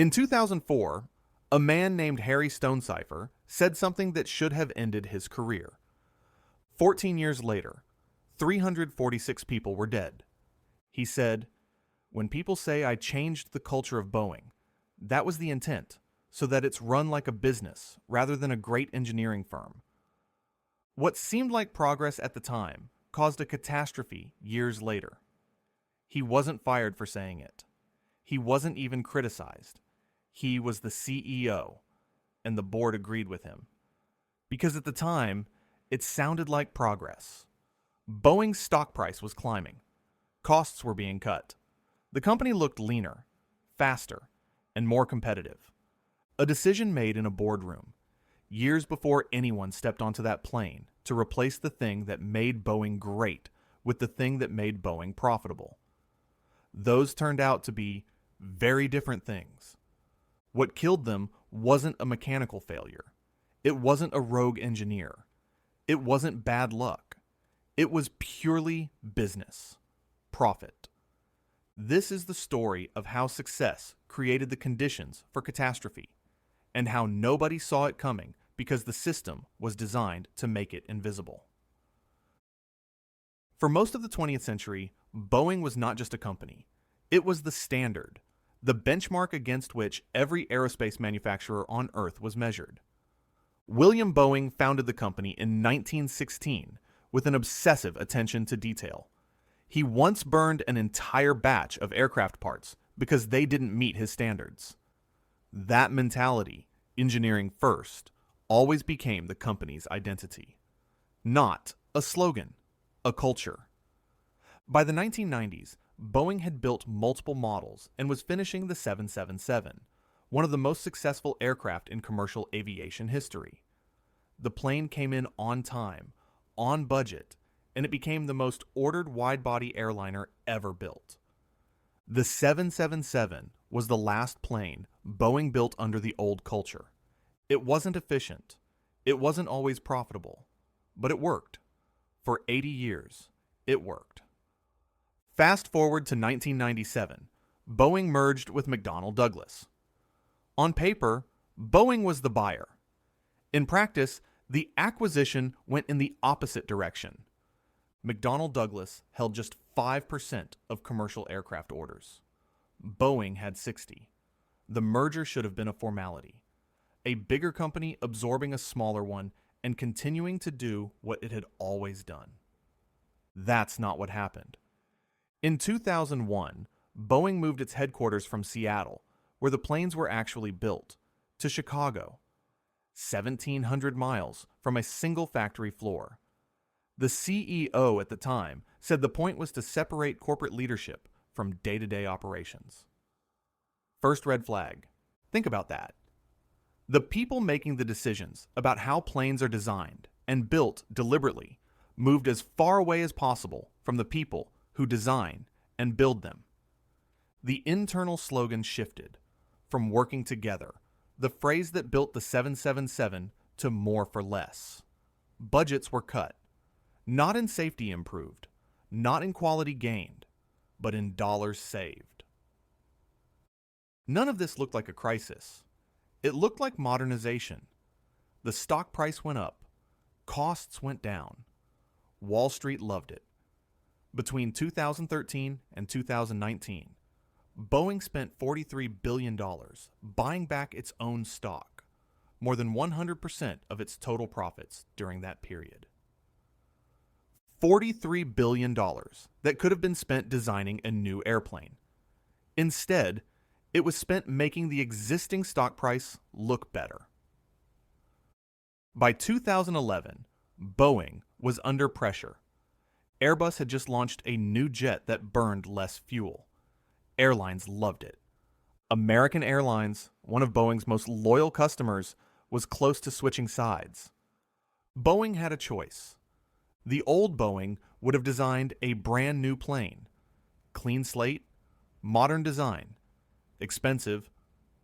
In 2004, a man named Harry Stonecipher said something that should have ended his career. 14 years later, 346 people were dead. He said, "When people say I changed the culture of Boeing, that was the intent, so that it's run like a business rather than a great engineering firm." What seemed like progress at the time caused a catastrophe years later. He wasn't fired for saying it. He wasn't even criticized. He was the CEO, and the board agreed with him. Because at the time, it sounded like progress. Boeing's stock price was climbing. Costs were being cut. The company looked leaner, faster, and more competitive. A decision made in a boardroom, years before anyone stepped onto that plane, to replace the thing that made Boeing great with the thing that made Boeing profitable. Those turned out to be very different things. What killed them wasn't a mechanical failure. It wasn't a rogue engineer. It wasn't bad luck. It was purely business. Profit. This is the story of how success created the conditions for catastrophe, and how nobody saw it coming because the system was designed to make it invisible. For most of the 20th century, Boeing was not just a company. It was the standard, the benchmark against which every aerospace manufacturer on Earth was measured. William Boeing founded the company in 1916 with an obsessive attention to detail. He once burned an entire batch of aircraft parts because they didn't meet his standards. That mentality, engineering first, always became the company's identity. Not a slogan, a culture. By the 1990s, Boeing had built multiple models and was finishing the 777, one of the most successful aircraft in commercial aviation history. The plane came in on time, on budget, and it became the most ordered wide-body airliner ever built. The 777 was the last plane Boeing built under the old culture. It wasn't efficient. It wasn't always profitable. But it worked. For 80 years, it worked. Fast forward to 1997, Boeing merged with McDonnell Douglas. On paper, Boeing was the buyer. In practice, the acquisition went in the opposite direction. McDonnell Douglas held just 5% of commercial aircraft orders. Boeing had 60%. The merger should have been a formality. A bigger company absorbing a smaller one and continuing to do what it had always done. That's not what happened. In 2001, Boeing moved its headquarters from Seattle, where the planes were actually built, to Chicago, 1,700 miles from a single factory floor. The CEO at the time said the point was to separate corporate leadership from day-to-day operations. First red flag. Think about that. The people making the decisions about how planes are designed and built deliberately moved as far away as possible from the people who design and build them. The internal slogan shifted from working together, the phrase that built the 777, to more for less. Budgets were cut. Not in safety improved, not in quality gained, but in dollars saved. None of this looked like a crisis. It looked like modernization. The stock price went up. Costs went down. Wall Street loved it. Between 2013 and 2019, Boeing spent $43 billion buying back its own stock, more than 100% of its total profits during that period. $43 billion that could have been spent designing a new airplane. Instead, it was spent making the existing stock price look better. By 2011, Boeing was under pressure. Airbus had just launched a new jet that burned less fuel. Airlines loved it. American Airlines, one of Boeing's most loyal customers, was close to switching sides. Boeing had a choice. The old Boeing would have designed a brand new plane. Clean slate, modern design, expensive,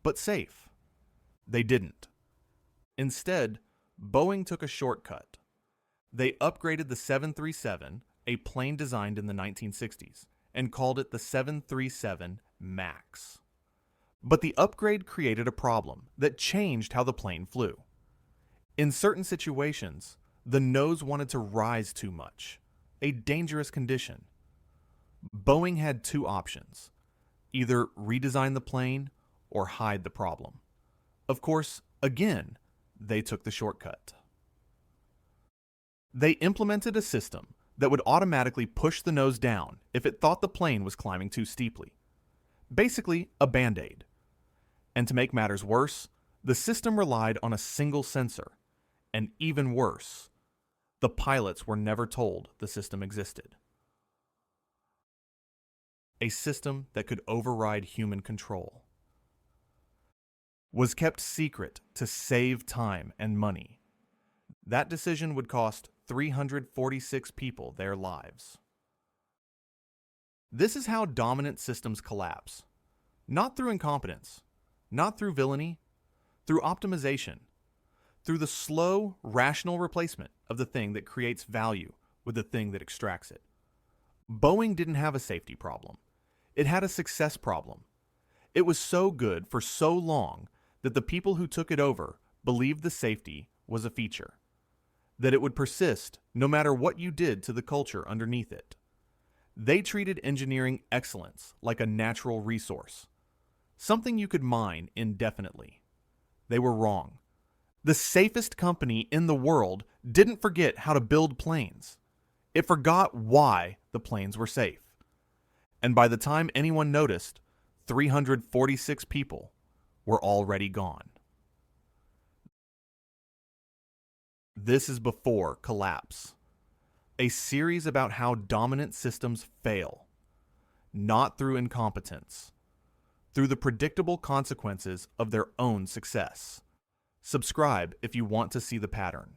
but safe. They didn't. Instead, Boeing took a shortcut. They upgraded the 737, a plane designed in the 1960s, and called it the 737 MAX. But the upgrade created a problem that changed how the plane flew. In certain situations, the nose wanted to rise too much, a dangerous condition. Boeing had two options: either redesign the plane or hide the problem. Of course, again, they took the shortcut. They implemented a system that would automatically push the nose down if it thought the plane was climbing too steeply. Basically, a band-aid. And to make matters worse, the system relied on a single sensor. And even worse, the pilots were never told the system existed. A system that could override human control was kept secret to save time and money. That decision would cost 346 people their lives. This is how dominant systems collapse. Not through incompetence, not through villainy, through optimization, through the slow, rational replacement of the thing that creates value with the thing that extracts it. Boeing didn't have a safety problem. It had a success problem. It was so good for so long that the people who took it over believed the safety was a feature, that it would persist no matter what you did to the culture underneath it. They treated engineering excellence like a natural resource, something you could mine indefinitely. They were wrong. The safest company in the world didn't forget how to build planes. It forgot why the planes were safe. And by the time anyone noticed, 346 people were already gone. This is before collapse. A series about how dominant systems fail, not through incompetence, through the predictable consequences of their own success. Subscribe if you want to see the pattern.